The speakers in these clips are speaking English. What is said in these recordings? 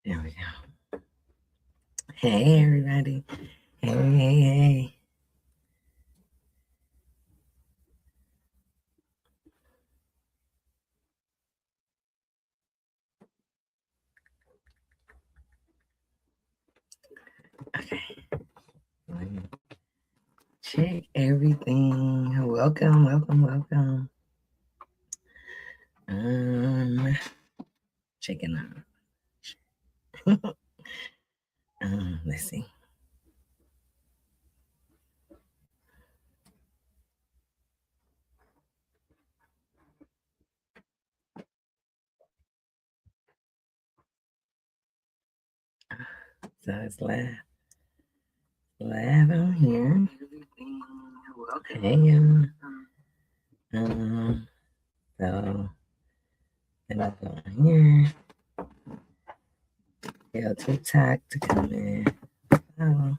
There we go. Hey, everybody. Hey, hey, hey. Okay. Let me check everything. Welcome, welcome, welcome. Checking out. Let's see. So it's live on here. Okay. So let me go on here. Tell TikTok to come in. Oh,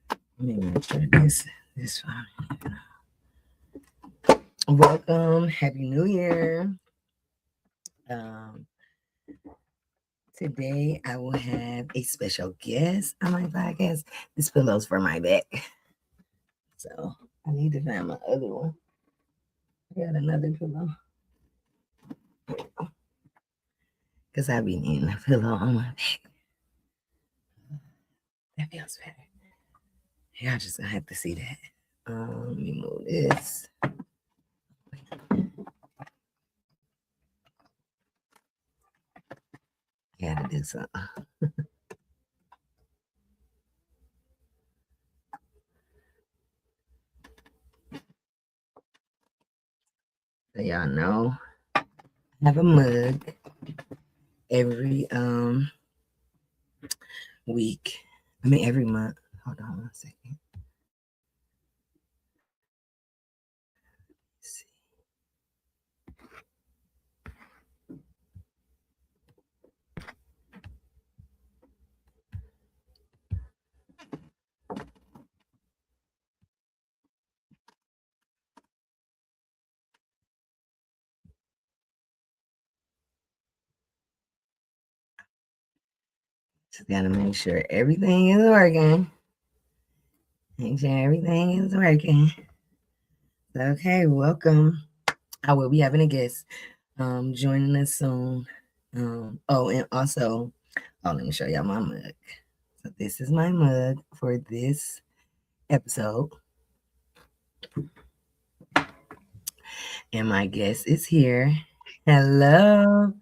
let me make sure this fine. Welcome, Happy New Year. Um, Today I will have a special guest on my podcast. This pillow's for my back, so I need to find my other one. I got another pillow because I've been needing a pillow on my back. That feels better. Y'all just gonna have to see that. Let me move this. Gotta do something. So y'all know I have a mug every week. I mean every month. Hold on one second. Let's see. Just gotta make sure everything is working. Make sure everything is working. Okay, welcome. I will be having a guest joining us soon. And also, let me show y'all my mug. So this is my mug for this episode. And my guest is here. Hello.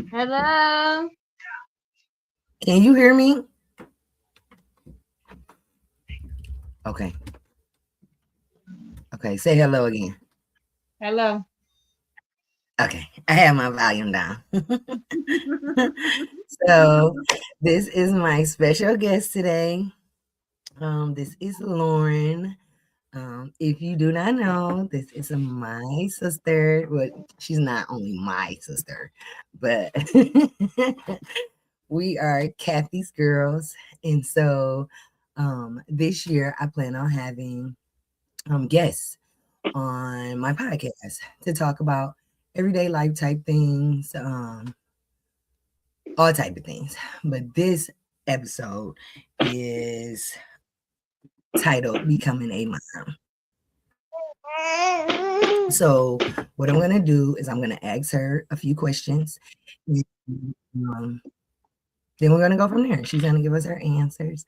Hello. Can you hear me? Okay. Okay, say hello again. Hello. Okay, I have my volume down. So this is my special guest today. This is Lauren. If you do not know, this is my sister. Well, she's not only my sister, but we are Kathy's girls. And so this year I plan on having guests on my podcast to talk about everyday life type things, all type of things. But this episode is titled Becoming a Mom. So what I'm gonna do is I'm gonna ask her a few questions. Um, then we're gonna go from there. She's gonna give us her answers.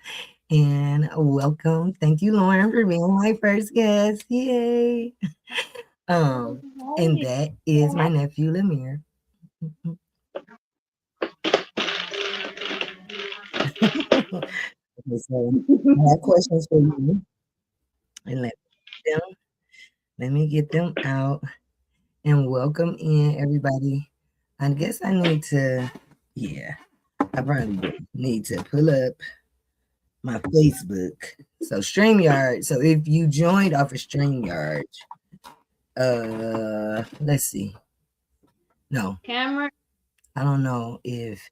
And welcome. Thank you, Lauren, for being my first guest. Yay. Um, and that is my nephew Lemire. Okay, so I have questions for you. And them, let me get them out and welcome in everybody. I guess I need to, yeah, I probably need to pull up my Facebook. So StreamYard. So if you joined off of StreamYard, let's see. No, Camera. I don't know if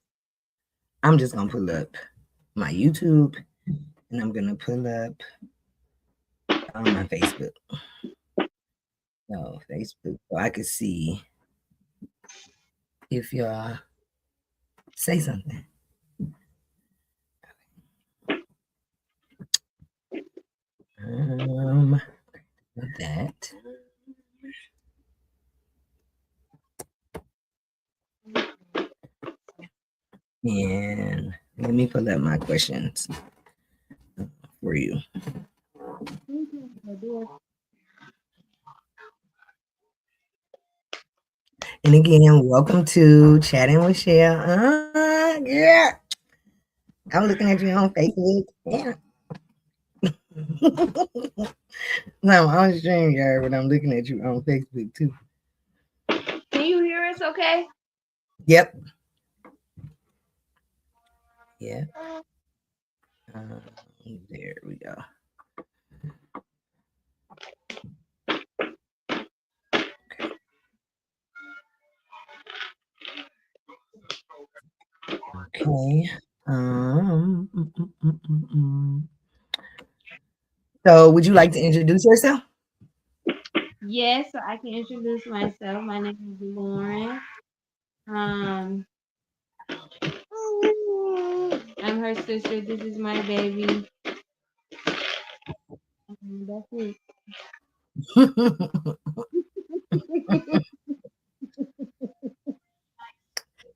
I'm just gonna pull up my YouTube and I'm gonna pull up on my Facebook. No, Facebook, so I could see if y'all say something. Let me pull up my questions for you. And again, welcome to Chatting with Chell. Yeah. I'm looking at you on Facebook. Yeah. No, I'm on StreamYard, but I'm looking at you on Facebook too. Can you hear us okay? Yep. Yeah. Uh, there we go. Okay. Mm, mm, mm, mm, mm. So, would you like to introduce yourself? Yes, so I can introduce myself. My name is Lauren. Um, I'm her sister. This is my baby. That's it.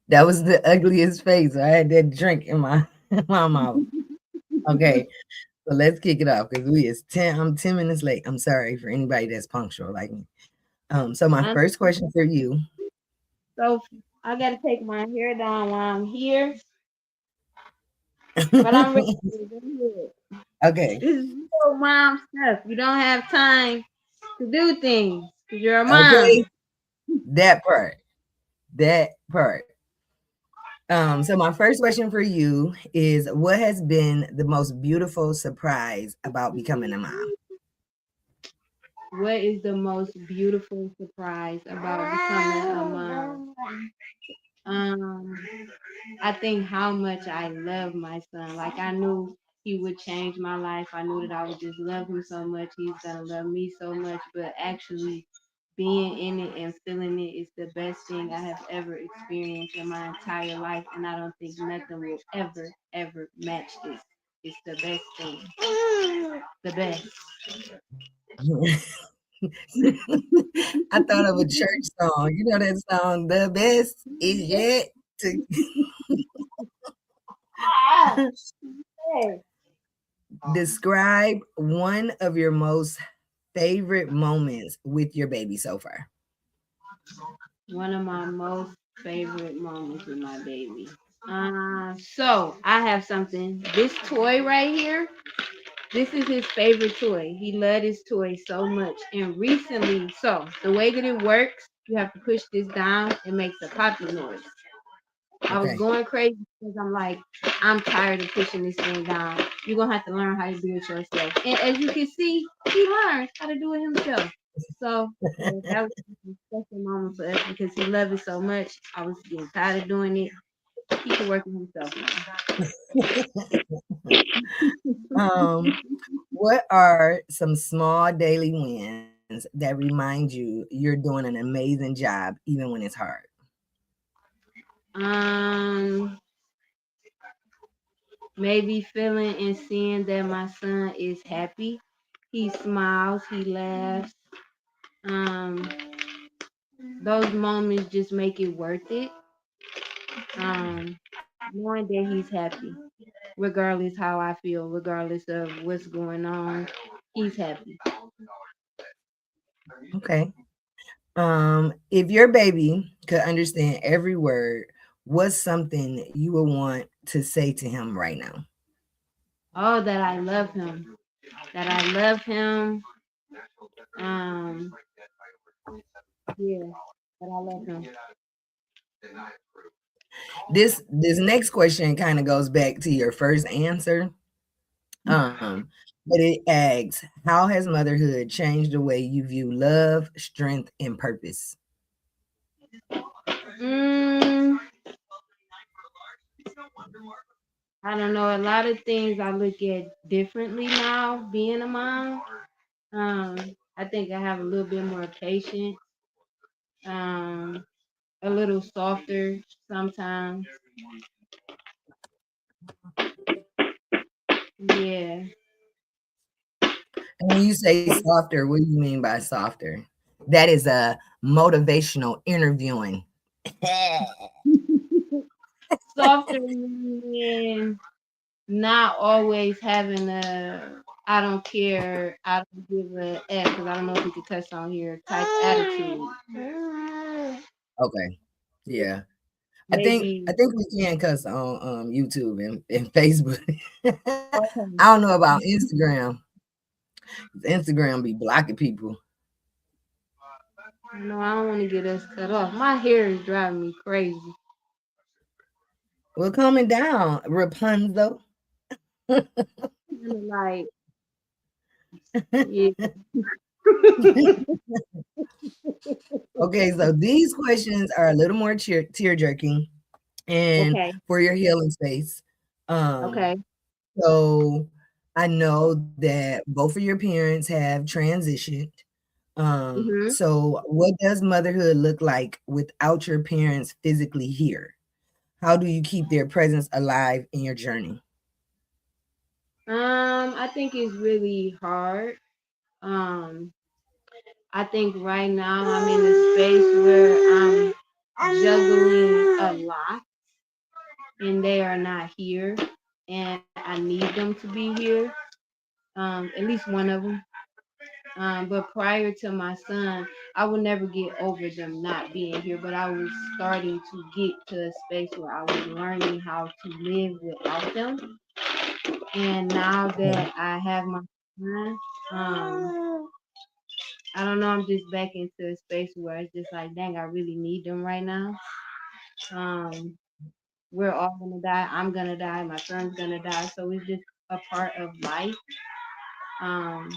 That was the ugliest face. I had that drink in my my mouth. Okay, so let's kick it off because we is 10. I'm 10 minutes late. I'm sorry for anybody that's punctual like me. So my I'm first question for you. so I gotta take my hair down while I'm here, but I'm ready. Go ahead. Okay. This is real mom stuff. You don't have time to do things because you're a Okay. mom. That part. That part. So my first question for you is what has been the most beautiful surprise about becoming a mom? What is the most beautiful surprise about becoming a mom? Um, I think how much I love my son. Like I knew he would change my life. I knew that I would just love him so much. He's gonna love me so much. But actually being in it and feeling it is the best thing I have ever experienced in my entire life. And I don't think nothing will ever match this. It's the best thing. The best. I thought of a church song. You know that song, "The best is yet to." Ah, hey. Describe one of your most favorite moments with your baby so far. One of my most favorite moments with my baby. So I have something. This toy right here, this is his favorite toy. He loved his toy so much. And recently, so the way that it works, you have to push this down. It makes a popping noise. I was Okay. going crazy because I'm like, I'm tired of pushing this thing down. You're gonna have to learn how to do it yourself. And as you can see, he learned how to do it himself. So yeah, that was a special moment for us because he loved it so much. I was getting tired of doing it. He can work on himself now. um, what are some small daily wins that remind you you're doing an amazing job even when it's hard? Um, Maybe feeling and seeing that my son is happy. He smiles, he laughs. Um, those moments just make it worth it. Um, Knowing that he's happy, regardless how I feel, regardless of what's going on, he's happy. Okay. If your baby could understand every word, what's something you would want to say to him right now? Oh, that I love him. That I love him. Um, yeah, that I love him. This next question kind of goes back to your first answer. Um, but it asks, how has motherhood changed the way you view love, strength, and purpose? Mm, I don't know. A lot of things I look at differently now, being a mom. Um, I think I have a little bit more patience. Um, a little softer sometimes. Yeah. And when you say softer, what do you mean by softer? That is a motivational interviewing. Softer meaning not always having a I don't care, I don't give a F because I don't know if we could touch on here type attitude. Okay. Yeah. I Maybe think we can cuss on YouTube and Facebook. okay. I don't know about Instagram. Instagram be blocking people. No, I don't want to get us cut off. My hair is driving me crazy. Well, calming down, Rapunzel. Kind of like, yeah. Okay, so these questions are a little more tear jerking and Okay. for your healing space. Um, Okay. so I know that both of your parents have transitioned. Mhm. So what does motherhood look like without your parents physically here? How do you keep their presence alive in your journey? I think it's really hard. Um, I think right now I'm in a space where I'm juggling a lot and they are not here and I need them to be here. At least one of them. But prior to my son, I would never get over them not being here, but I was starting to get to a space where I was learning how to live without them. And now Yeah. that I have my son, I don't know, I'm just back into a space where it's just like, dang, I really need them right now. Um, we're all gonna die. I'm gonna die. My son's gonna die. So it's just a part of life. Um,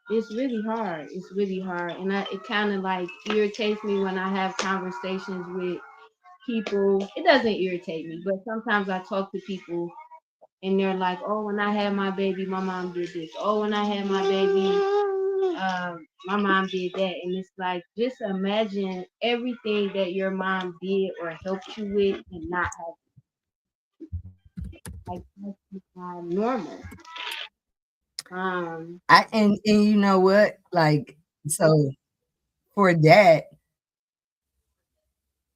it's really hard. It's really hard, and it kind of like irritates me when I have conversations with people. It doesn't irritate me, but sometimes I talk to people and they're like, "Oh, when I had my baby, my mom did this. Oh, when I had my baby, my mom did that." And it's like, just imagine everything that your mom did or helped you with, and not have like that's not normal. Um, And you know what? Like, so for that,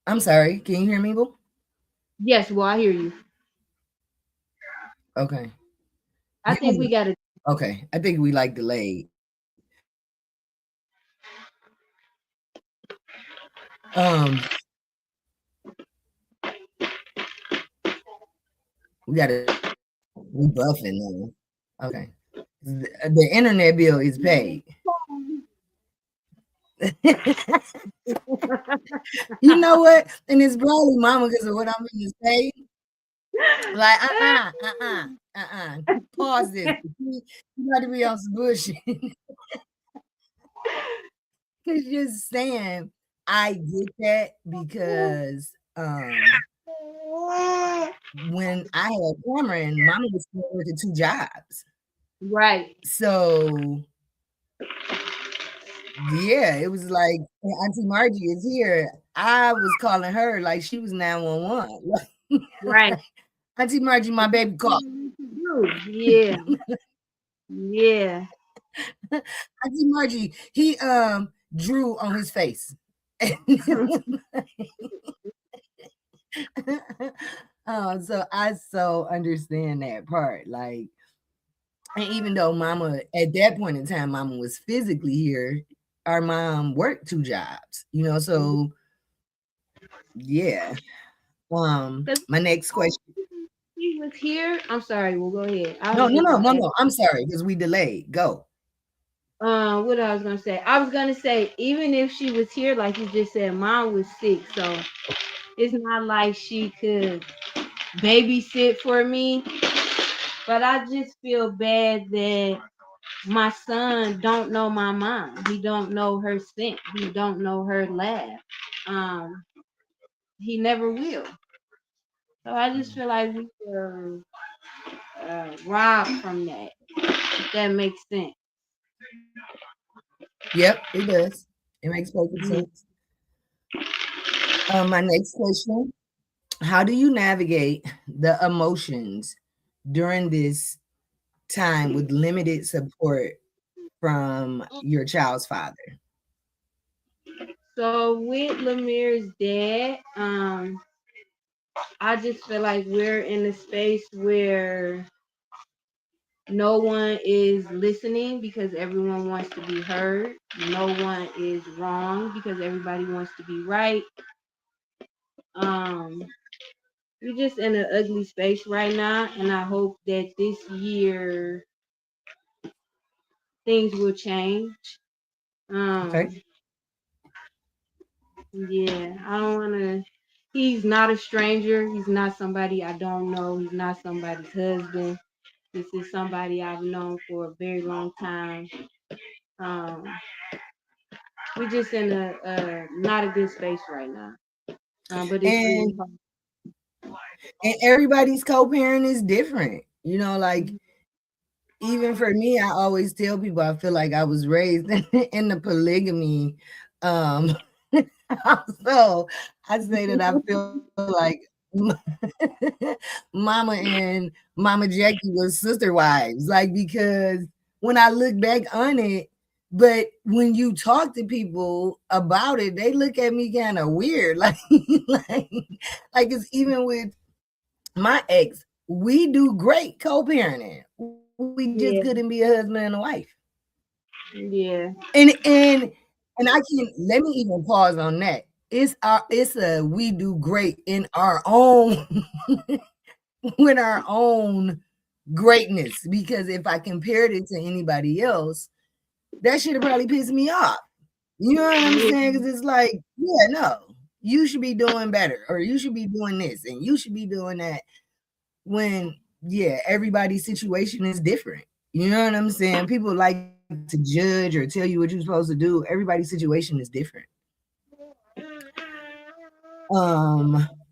I'm sorry, can you hear me, boo? yes, well, I hear you. Okay. I think we got to. Okay. I think we like delayed. Um, we gotta we buffing now. Okay. The internet bill is paid. You know what? And it's probably mama because of what I'm gonna say. Like, pause this. You got to be on some bullshit. Because you're saying I get that because when I had Cameron, mama was still working 2 jobs. Right. So yeah, it was like Auntie Margie is here. I was calling her like she was 911. Right. Auntie Margie, my baby called. Yeah. Yeah. Auntie Margie, he drew on his face. So I so understand that part. Like, and even though mama at that point in time, mama was physically here, our mom worked 2 jobs, so yeah. Because My next question. he was here. I'm sorry. Well, go ahead. I No, was no, just no, gonna no, ask. no. I'm sorry because we delayed. Go. What I was gonna say. I was gonna say even if she was here, like you just said, mom was sick, so it's not like she could babysit for me. But I just feel bad that my son don't know my mom. He don't know her scent. He don't know her laugh. Um, he never will. So I just feel like we were robbed from that. If that makes sense. Yep, it does. It makes perfect Mhm. sense. My next question. How do you navigate the emotions during this time with limited support from your child's father? So with Lemir's dad, I just feel like we're in a space where no one is listening because everyone wants to be heard. No one is wrong because everybody wants to be right. Um, we're just in an ugly space right now, and I hope that this year things will change. Um, Okay. yeah, I don't want to. He's not a stranger. He's not somebody I don't know. He's not somebody's husband. This is somebody I've known for a very long time. Um, we're just in a not a good space right now. But it's really And hard. everybody's co-parent is different. Like even for me, I always tell people I feel like I was raised in the polygamy. Um, so I say that I feel like Mama and Mama Jackie was sister wives, like because when I look back on it, but when you talk to people about it, they look at me kind of weird, like, like it's even with my ex. We do great co-parenting. We just couldn't be a Yeah, husband and a wife. yeah, And I can let me even pause on that. It's a we do great in our own with our own greatness, because if I compared it to anybody else, that should have probably pissed me off. You know what I'm yeah, saying? Because it's like, yeah, no, you should be doing better, or you should be doing this, and you should be doing that. When yeah, everybody's situation is different. You know what I'm saying? People like to judge or tell you what you're supposed to do. Everybody's situation is different.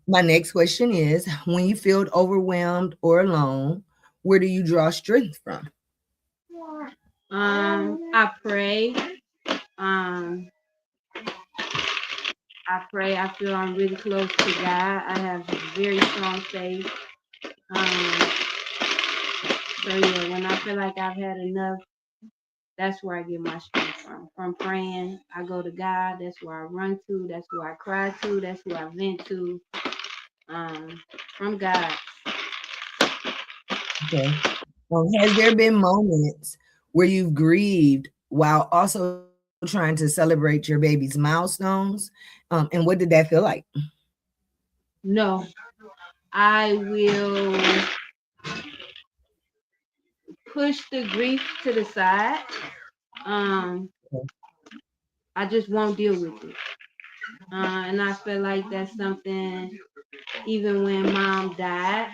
My next question is, when you feel overwhelmed or alone, where do you draw strength from? I pray. Um, I pray. I feel I'm really close to God. I have very strong faith. Um, so yeah, when I feel like I've had enough, that's where I get my strength from. From praying, I go to God. That's where I run to. That's where I cry to. That's where I vent to. Um, from God. Okay. Has there been moments where you've grieved while also trying to celebrate your baby's milestones? And what did that feel like? No, I will push the grief to the side. Um, I just won't deal with it. And I feel like that's something, even when mom died,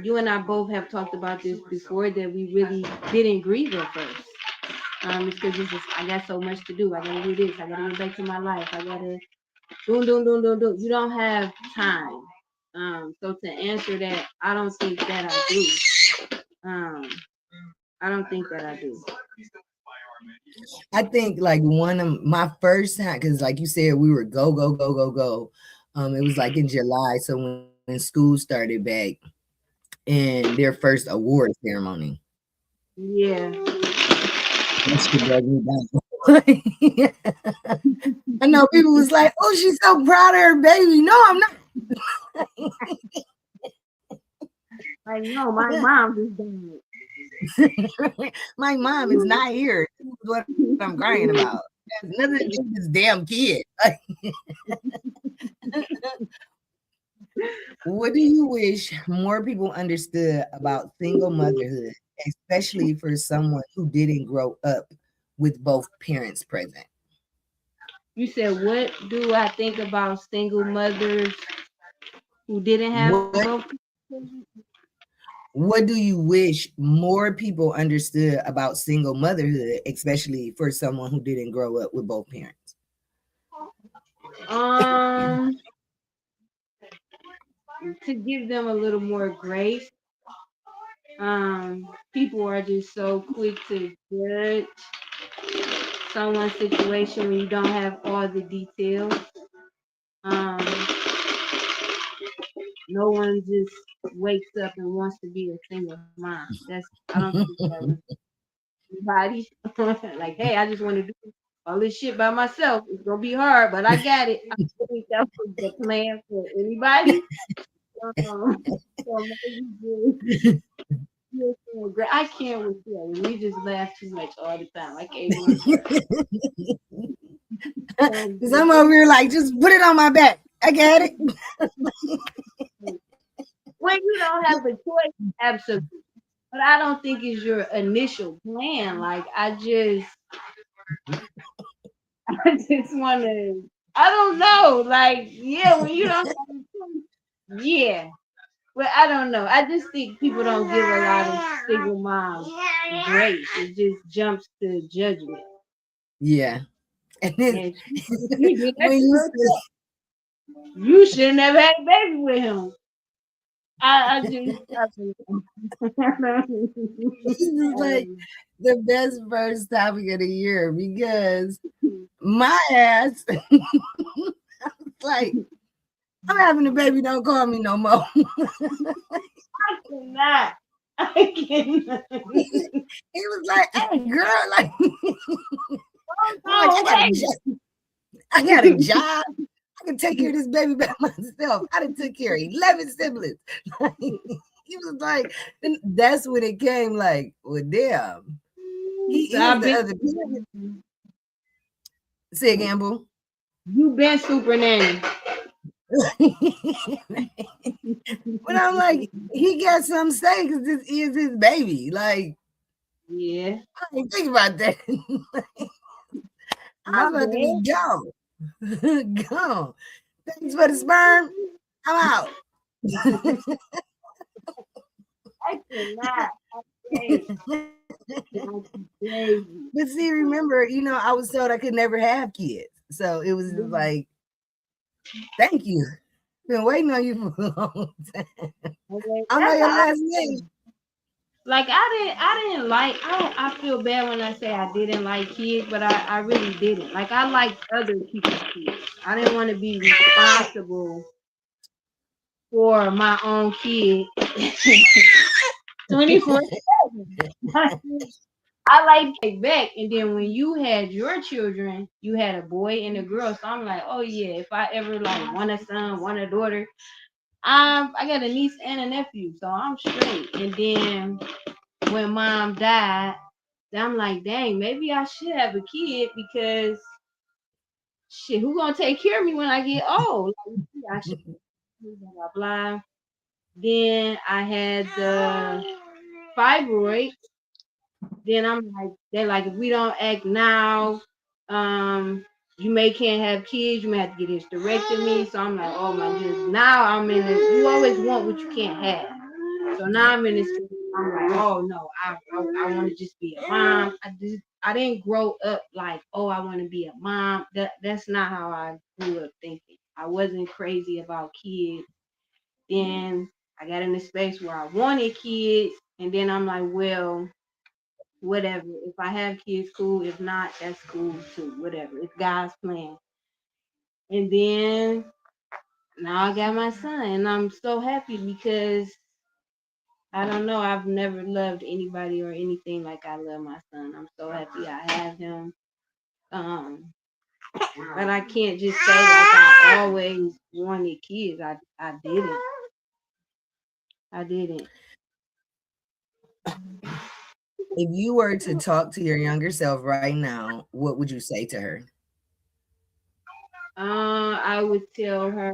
you and I both have talked about this before, that we really didn't grieve at first. It's because it's just, I got so much to do. I gotta do this. I gotta get back to my life. I gotta do. You don't have time. So to answer that, I don't think that I do. I don't think that I do. I think like one of my first time, because like you said, we were go, go, go, go, go. It was like in July. So when school started back and their first award ceremony, Yeah. that shit broke me down. I know people was like, "Oh, she's so proud of her baby." No, I'm not. Like, no, my mom just died. My mom is not here. This is what I'm crying about. It has nothing to do with this damn kid. What do you wish more people understood about single motherhood, especially for someone who didn't grow up with both parents present? You said, what do I think about single mothers who didn't have What both? what do you wish more people understood about single motherhood, especially for someone who didn't grow up with both parents? Um, to give them a little more grace. People are just so quick to judge someone's situation when you don't have all the details. Um, no one just wakes up and wants to be a single mom. That's I don't think that was anybody. Like, hey, I just want to do. all this shit by myself. It's gonna be hard, but I got it. I think that was the plan for anybody. So maybe you're doing great. I can't with you. We just laugh too much all the time. I can't even with her. Because I'm over here like, just put it on my back. I got it. When you don't have a choice, absolutely. But I don't think it's your initial plan. Like I just want to. I don't know. Like yeah, when you don't have a choice, yeah. But I don't know. I just think people don't give a lot of single moms grace. It just jumps to judgment. Yeah. And then And you did that when to you yourself. You should never had a baby with him. I just I this is like the best first topic of the year because my ass like I'm having a baby, don't call me no more. cannot. I cannot. He was like, hey girl, like I'm like, No way. I got a job. I can take care of this baby by myself. I done took care of 11 siblings. He was like, and that's when it came like, well, damn. So Here's I've the been. other say again, boo. You been super nanny. But I'm like, he got some say because this is his baby. Like, Yeah. I didn't think about that. I My was about to be bad. gone. Gone. Thanks for the sperm. I'm out. I cannot. I can't. Crazy. But see, remember, I was told I could never have kids. So it was just like, thank you. Been waiting on you for a long time. Okay, I know that's your how I last name. feel. Like I didn't like I feel bad when I say I didn't like kids, but I really didn't. Like I liked other people's kids. I didn't want to be responsible for my own kid 24/7. I like back, and then when you had your children, you had a boy and a girl. So I'm like, oh yeah, if I ever like want a son, want a daughter, I got a niece and a nephew, so I'm straight. And then when mom died, I'm like, dang, maybe I should have a kid because shit, who gonna take care of me when I get old? Like, I should blah blah blah. Then I had the fibroid. Then I'm like, they're like, if we don't act now, you may can't have kids. You may have to get hysterectomy. So I'm like, oh my goodness. Now I'm in this. You always want what you can't have. So now Yep. I'm in this. I'm like, oh no, I want to just be a mom. I didn't grow up like, oh, I want to be a mom. That's not how I grew up thinking. I wasn't crazy about kids. Then I got in a space where I wanted kids, and then I'm like, well, whatever. If I have kids, cool. If not, that's cool too. Whatever. It's God's plan. And then now I got my son, and I'm so happy because I don't know. I've never loved anybody or anything like I love my son. I'm so happy I have him. Um, but I can't just say like I always wanted kids. I didn't. I didn't. If you were to talk to your younger self right now, what would you say to her? I would tell her.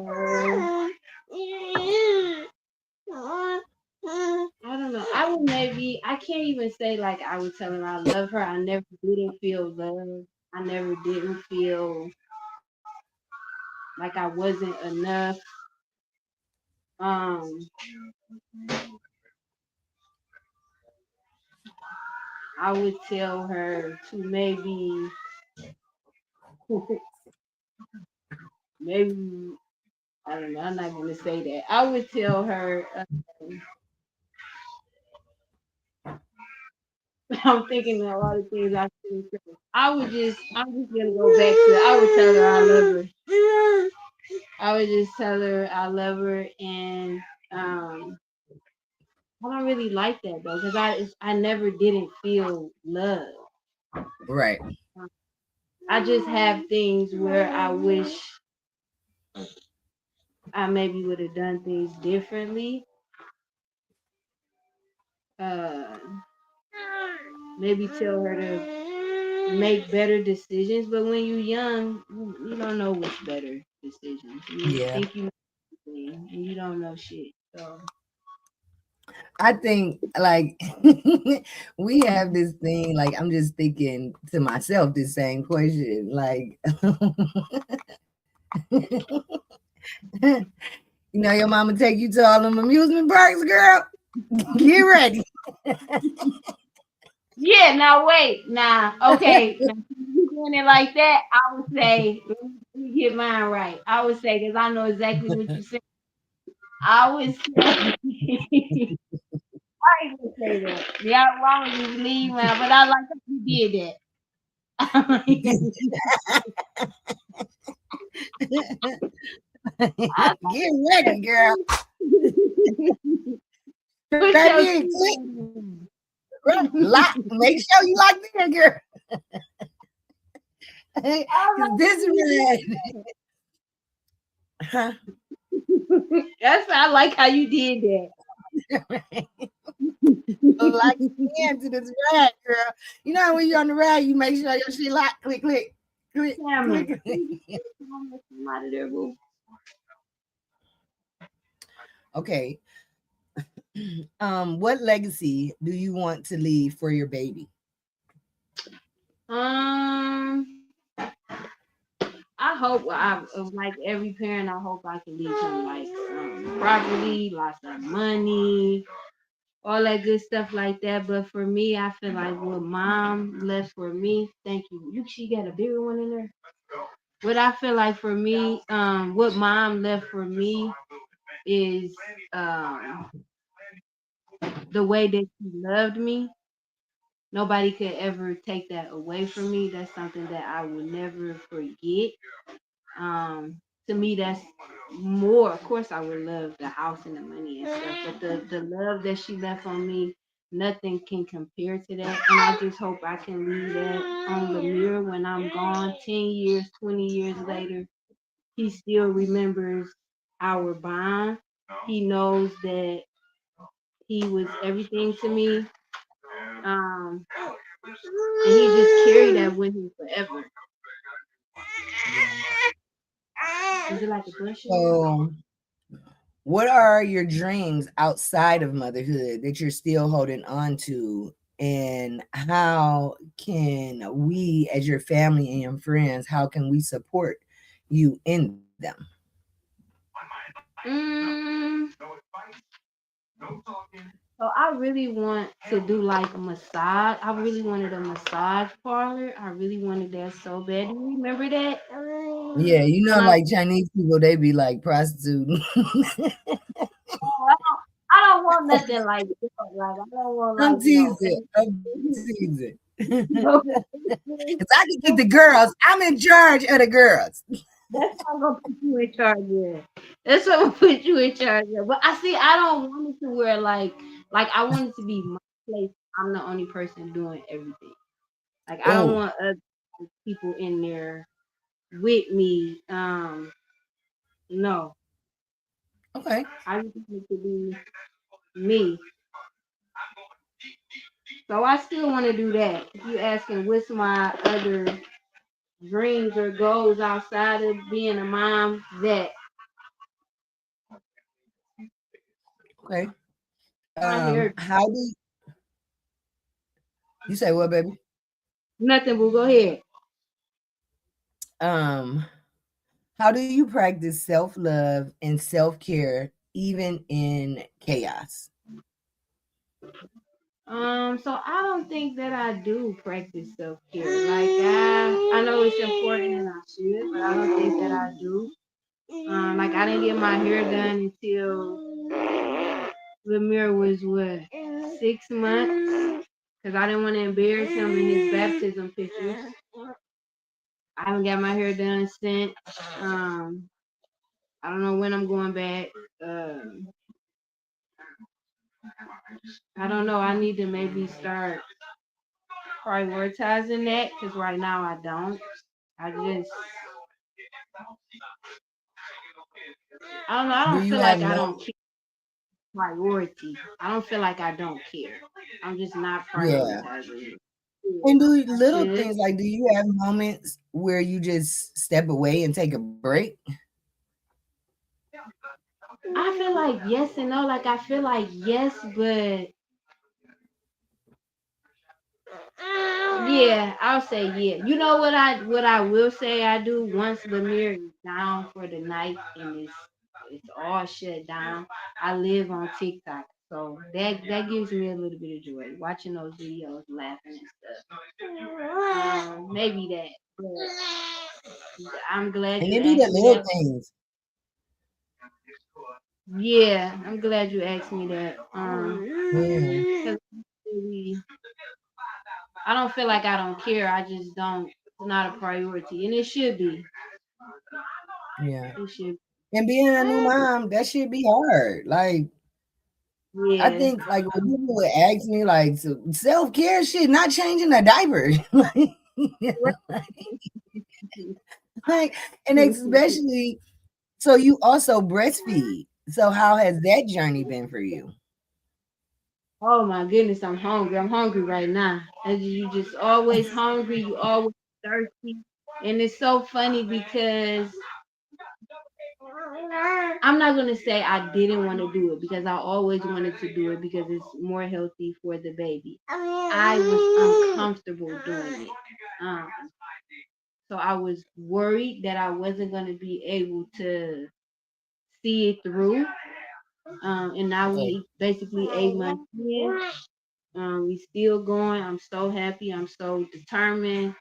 I don't know. I would maybe. I can't even say like I would tell her I love her. I never didn't feel love. I never didn't feel like I wasn't enough. Um, I would tell her to maybe I don't know. I'm not gonna say that. I would tell her. I'm thinking of a lot of things I should say. I'm just gonna go back to. I would tell her I love her. I would just tell her I love her, and um, I don't really like that though, because I never didn't feel love. Right. I just have things where I wish I maybe would have done things differently. Uh, maybe tell her to make better decisions. But when you're young, you don't know what's better decisions. You Yeah. think you know everything, and you don't know shit. So I think like we have this thing, like I'm just thinking to myself this same question. Like your mama take you to all them amusement parks, girl. Get ready. yeah. Now wait. Now okay. Now you doing it like that? I would say let me get mine right. I would say because I know exactly what you said. I would say. I ain't gonna say that. Yeah, wrong with you leave, man. But I like that you did that. I Get ready, girl. put Strap your in, click, seatbelt right, lock. Make sure you lock in, girl. I Cause like this ride, huh? that's I like how you did that. Lock in to this ride, girl. You know when you're on the ride, you make sure your shit lock. Click, click, click, Cameron. click, click. I'm out of there, boo. Okay. What legacy do you want to leave for your baby? Um, I hope like every parent. I hope I can leave him like property, lots of money, all that good stuff like that. But for me, I feel like what mom left for me. Thank you. She got a bigger one in there. What I feel like for me, what mom left for me is um the way that she loved me. Nobody could ever take that away from me. That's something that I will never forget. To me, that's more. Of course, I would love the house and the money and stuff, but the love that she left on me, nothing can compare to that. And I just hope I can leave that on the mirror when I'm gone, 10 years, 20 years later. He still remembers our bond. He knows that he was everything to me. Um, and he just carried that with him forever. Yeah. Is it like a brush in there? So, what are your dreams outside of motherhood that you're still holding on to? And how can we, as your family and your friends, how can we support you in them? Mm, so I really want to do like a massage. I really wanted a massage parlor. I really wanted that so bad. Do you remember that? Yeah, When I like Chinese people, they be like prostituting. I don't want nothing like that. Like I don't want I'm like no. teasing. I'm teasing. No, Because I can get the girls. I'm in charge of the girls. that's what I'm gonna put you in charge of. That's what I'm gonna put you in charge of. But I see, I don't want it to where like I want it to be my place. I'm the only person doing everything. Like I don't Oh, want other people in there with me. No, okay. I just want it to be me. So I still want to do that. If you asking what's my other dreams or goals outside of being a mom, that Okay. my hair How do you say what, baby? nothing. But go ahead. Um, how do you practice self-love and self-care even in chaos? So I don't think that I do practice self care. Like I know it's important and I should, but I don't think that I do. Like I didn't get my hair done until Lemire was what 6 months, because I didn't want to embarrass him in his baptism pictures. I haven't got my hair done since. Um, I don't know when I'm going back. Um, I don't know. I need to maybe start prioritizing that because right now I don't. I just I don't know. I Do don't you feel have like I no? don't care priority. I don't feel like I don't care. I'm just not Yeah. prioritizing it. And Yeah, do I little should. things like, do you have moments where you just step away and take a break? I feel like yes and no. Like I feel like yes, but yeah, I'll say yeah. You know what I will say I do once Lemire is down for the night and it's all shut down. I live on TikTok, so that gives me a little bit of joy watching those videos, laughing and stuff. Maybe that, but I'm glad And you it be the asked me little that. things. Yeah, I'm glad you asked me that. Yeah. 'Cause really, I don't feel like I don't care. I just don't. It's not a priority, and it should be. Yeah. It should. And being a new mom, that should be hard. Like, I Yeah. think like when people would ask me like so self-care shit, not changing a diaper. like, like, and especially so you also breastfeed. So how has that journey been for you? Oh my goodness, I'm hungry. I'm hungry right now. And you just always hungry. You always thirsty, and it's so funny because I'm not gonna say I didn't want to do it because I always wanted to do it because it's more healthy for the baby. I was uncomfortable doing it. Um, so I was worried that I wasn't gonna be able to see it through. And now Okay. we basically 8 months in. We still going. I'm so happy. I'm so determined.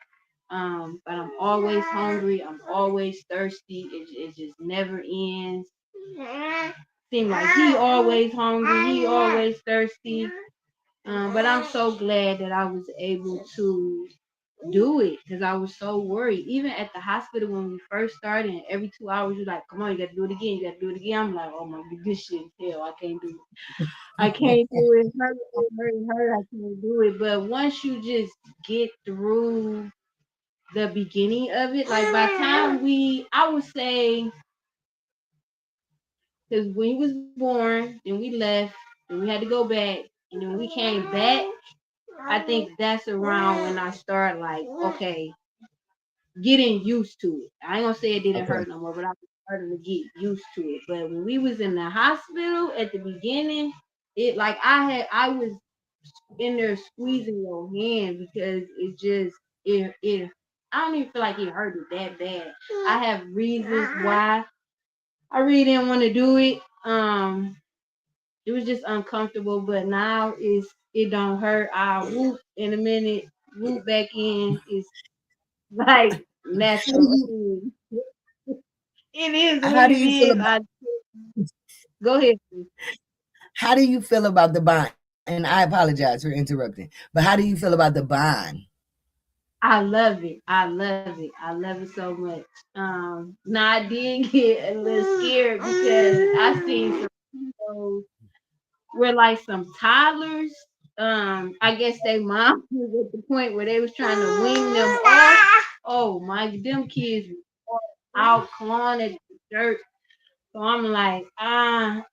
But I'm always hungry. I'm always thirsty. It just never ends. Seem like he always hungry. He always thirsty. But I'm so glad that I was able to do it because I was so worried. Even at the hospital when we first started, and every 2 hours you're like, "Come on, you got to do it again. You got to do it again." I'm like, "Oh my god, this shit is hell. I can't do it. I can't do it. Hurt. I can't do it." But once you just get through the beginning of it, like by the time I would say, because when he was born, then we left, then we had to go back, and then when we came back, I think that's around when I start like, okay, getting used to it. I ain't gonna say it didn't Okay. hurt no more, but I was starting to get used to it. But when we was in the hospital at the beginning, it like I was in there squeezing your hand because it I don't even feel like it hurt it that bad. I have reasons why I really didn't want to do it. It was just uncomfortable, but now it don't hurt. I whoop in a minute, whoop back in. It's like How do natural. you It is what how do it you feel is. about I go ahead. how do you feel about the bond? And I apologize for interrupting, but how do you feel about the bond? I love it. I love it. I love it so much. Now I did get a little scared because I seen some videos where like some toddlers. I guess they mom was at the point where they was trying to wean them off. Oh my, them kids were out clawing at the dirt. So I'm like, I'm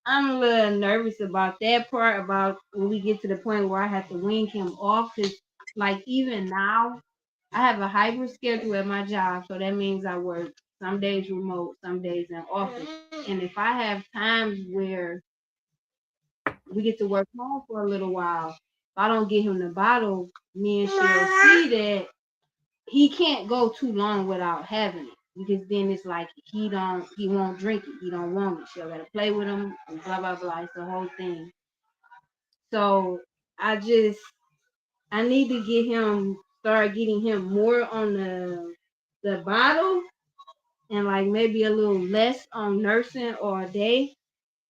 a little nervous about that part. About when we get to the point where I have to wean him off, because like even now, I have a hybrid schedule at my job, so that means I work some days remote, some days in office. And if I have times where we get to work home for a little while, if I don't get him the bottle, me and Cheryl see that he can't go too long without having it. Because then it's like he won't drink it. He don't want it. She'll gotta play with him and blah blah blah. It's the whole thing. So I just I need to get him start getting him more on the bottle and like maybe a little less on nursing or a day.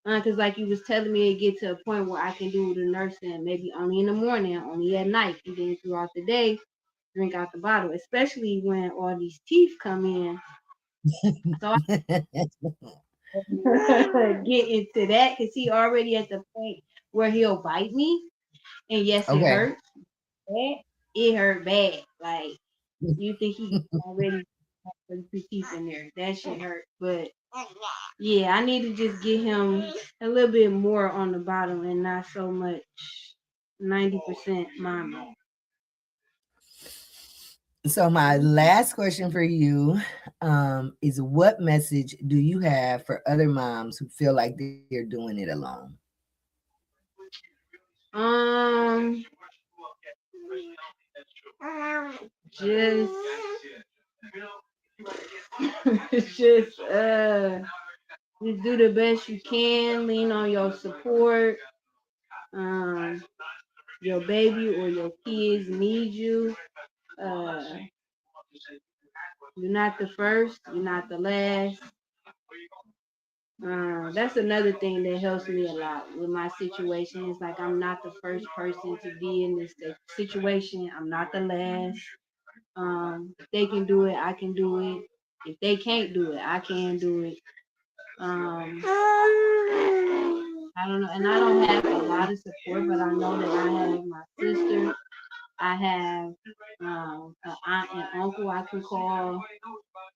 Because like you was telling me, it get to a point where I can do the nursing maybe only in the morning, only at night, and then throughout the day, drink out the bottle. Especially when all these teeth come in. So I get into that because he already at the point where he'll bite me, and yes, it Okay. hurts. Bad. It hurt bad, like. You think he already got 2 teeth in there. That shit hurt. But yeah, I need to just get him a little bit more on the bottom and not so much 90% mama. So my last question for you is what message do you have for other moms who feel like they're doing it alone? Um, just, just, just do the best you can. Lean on your support. Um, your baby or your kids need you. Uh, you're not the first. You're not the last. That's another thing that helps me a lot with my situation. It's like I'm not the first person to be in this situation. I'm not the last. If they can do it, I can do it. If they can't do it, I can do it. I don't know, and I don't have a lot of support, but I know that I have my sister. I have an aunt and uncle I can call.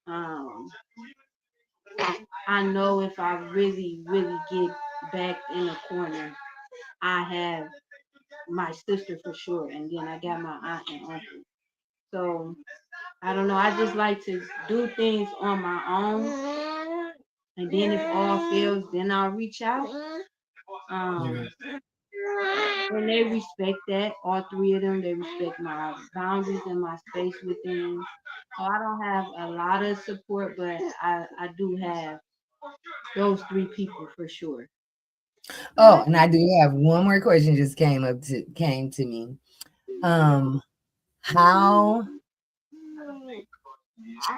Um, I know if I really, really get back in the corner, I have my sister for sure, and then I got my aunt and uncle. So I don't know. I just like to do things on my own, and then if all fails, then I'll reach out. Um, Mhm. and they respect that. All three of them, they respect my boundaries and my space within. So I don't have a lot of support, but I do have those three people for sure. Oh, and I do have one more question just came to me. Um, how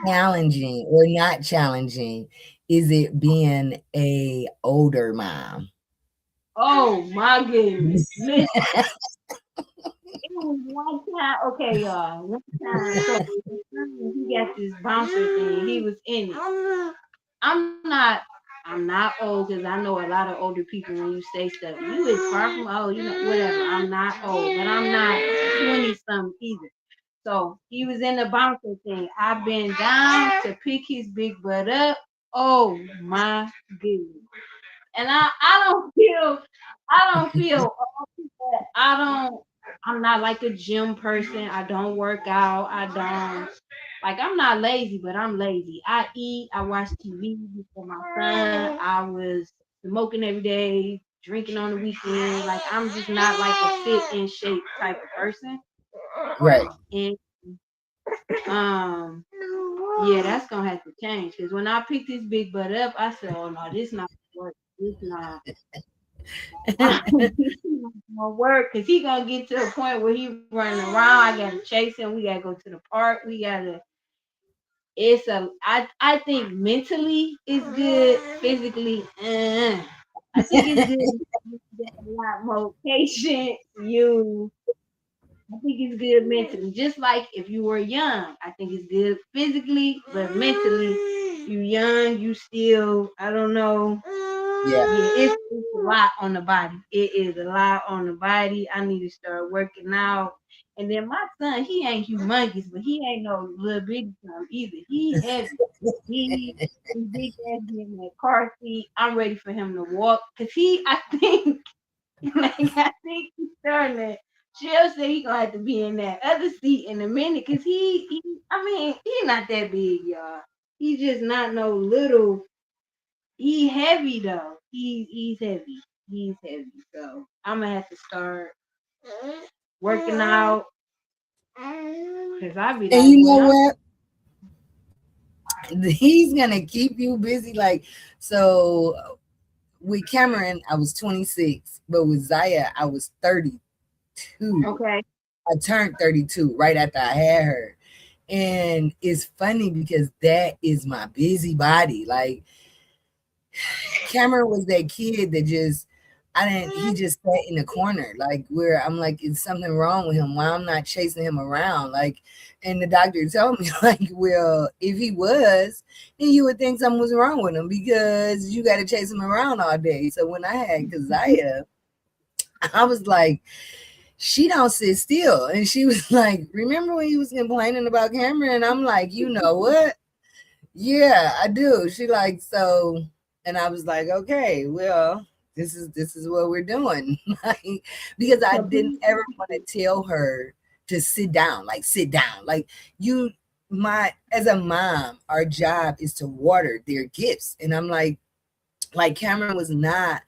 challenging or not challenging is it being a older mom? Oh my goodness. Listen, it was one time, okay, y'all. One time, so he got this bouncer thing. He was in it. I'm not I'm not old because I know a lot of older people when you say stuff, you is far from old, whatever. I'm not old, but I'm not 20 something either. So he was in the bouncer thing. I been down to pick his big butt up. Oh my goodness. And I don't feel old, but I'm not like a gym person. I don't work out. I don't like I'm not lazy, but I'm lazy. I eat, I watch TV before my son. I was smoking every day, drinking on the weekend. Like I'm just not like a fit in shape type of person. Right. And um yeah, that's gonna have to change. Cause when I picked this big butt up, I said, oh no, this not gonna work. This not this not gonna work. Cause he gonna get to a point where he running around. I gotta chase him. We gotta go to the park. I think mentally it's good. Physically, I think it's good. You get a lot more patient. I think it's good mentally. Just like if you were young, I think it's good physically, but mentally, you young, you still, I don't know. Yeah. Yeah, it's a lot on the body. It is a lot on the body. I need to start working out. And then my son, he ain't humongous, but he ain't no little big son either. He heavy. He big ass in that car seat. I'm ready for him to walk. Cause I think like I think he's starting to. Chell said he gonna have to be in that other seat in a minute, cause I mean, he not that big, y'all. He's just not no little. He heavy though. He's heavy. He's heavy. So I'm gonna have to start working out, cause I be And like, you boy, know I'm what? He's gonna keep you busy. Like so with Cameron, I was 26, but with Zaya, I was 32. okay. I turned 32 right after I had her. And it's funny because that is my busybody. Like Cameron was that kid that just I didn't he just sat in the corner, like where I'm like, is something wrong with him? Why I'm not chasing him around? Like, and the doctor told me, like, well, if he was, then you would think something was wrong with him because you got to chase him around all day. So when I had Keziah, I was like, she don't sit still. And she was like, remember when you was complaining about Cameron? And I'm like, you know what? Yeah, I do. She like, so, and I was like, okay, well, this is what we're doing. Like, because I So didn't ever want to tell her to sit down. Like you my as a mom, our job is to water their gifts. And I'm like Cameron was not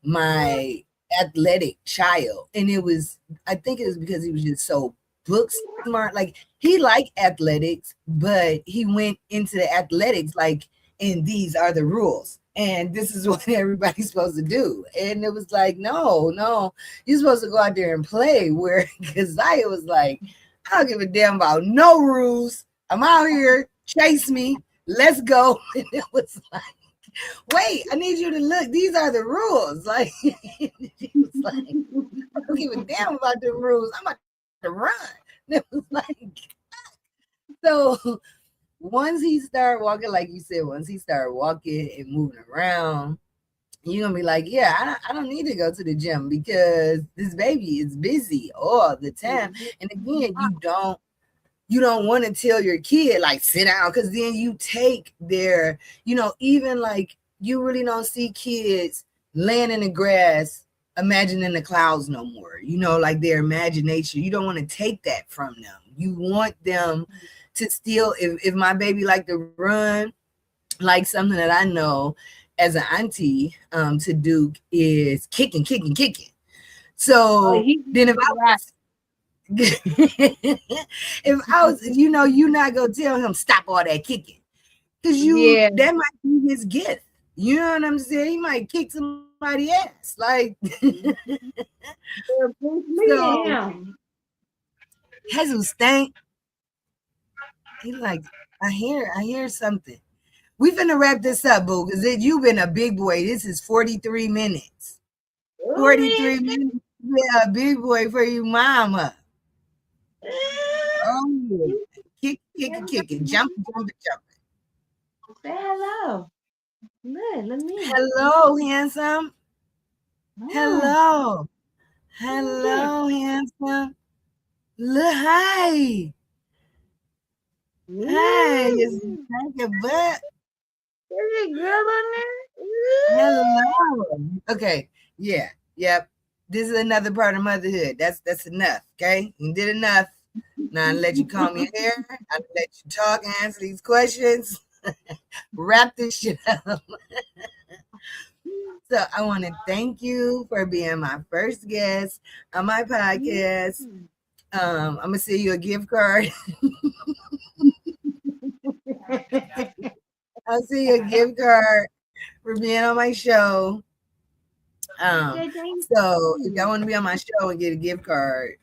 my athletic child. And it was, I think it was because he was just so book smart. Like he liked athletics, but he went into the athletics like, and these are the rules. And this is what everybody's supposed to do. And it was like, no, no, you're supposed to go out there and play. Where Keziah was like, I don't give a damn about no rules. I'm out here, chase me, let's go. And it was like, wait, I need you to look. These are the rules. Like he was like, I don't give a damn about the rules. I'm about to run. And it was like, so once he started walking, like you said, once he started walking and moving around, you're gonna be like, yeah, I don't need to go to the gym because this baby is busy all the time. And again, you don't want to tell your kid like sit down, because then you take their, even like you really don't see kids laying in the grass imagining the clouds no more, like their imagination. You don't want to take that from them. You want them to still, if my baby like to run, like something that I know as an auntie to do is kicking. oh, So he then if I right. was if I was, you're not gonna tell him stop all that kicking, because Yeah. that might be his gift. You know what I'm saying? He might kick somebody ass. Like Yeah, push me so and him. Jesus stank. He like, I hear something. We finna wrap this up, boo, because you've been a big boy. This is 43 minutes. Oh 43 minutes. Yeah, a big boy for you, mama. Oh, yeah. Kick it, jump, jump, jump. say hello. Let me. Hello, handsome. Oh, Hello. who's that? Hello, handsome. Look, hi. Hi, it's Ooh, Rebecca Butt. is it girl on there? Ooh. Hello. Okay. Yeah. Yep. This is another part of motherhood. That's enough. Okay. You did enough. Now I let you comb your hair. I let you talk and answer these questions. Wrap this shit up. So I want to thank you for being my first guest on my podcast. Mm. I'm gonna send you a gift card. I'll send you a gift card for being on my show. Okay, thank So if y'all you. want to be on my show and get a gift card,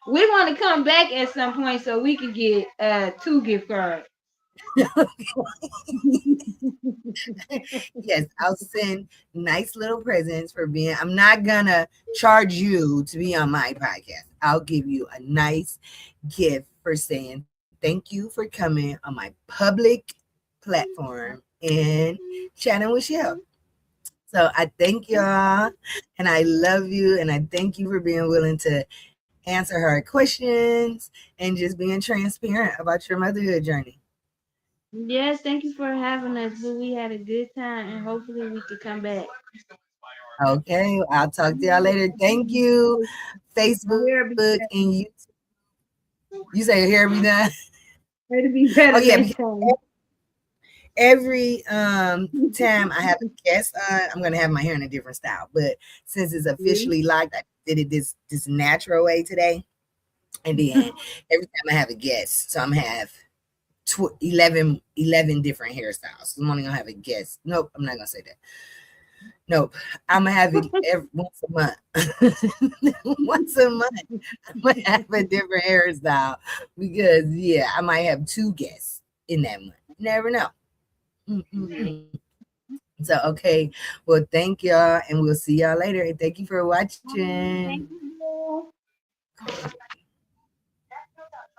We want to come back at some point so we can get two gift cards. yes, I'll send nice little presents for being. I'm not gonna charge you to be on my podcast. I'll give you a nice gift for saying thank you for coming on my public platform and chatting with you. So I thank y'all and I love you and I thank you for being willing to answer her questions and just being transparent about your motherhood journey. Yes, thank you for having us. But we had a good time, and hopefully we could come back. Okay, I'll talk to y'all later. Thank you, My Facebook hair and be YouTube. better. You say your hair be done? It'll be Oh better yeah, because next time. every time I have a guest on, I'm gonna have my hair in a different style. But since it's See? officially locked, I did it this natural way today. And then every time I have a guest, so I'm gonna have 11 different hairstyles. So I'm only gonna have a guest. Nope, I'm not gonna say that. Nope, I'm gonna have it once a month. Once a month, I'm gonna have a different hairstyle because yeah, I might have two guests in that month. Never know. Mm-mm-mm. So okay, well, thank y'all, and we'll see y'all later. And thank you for watching. Thank you.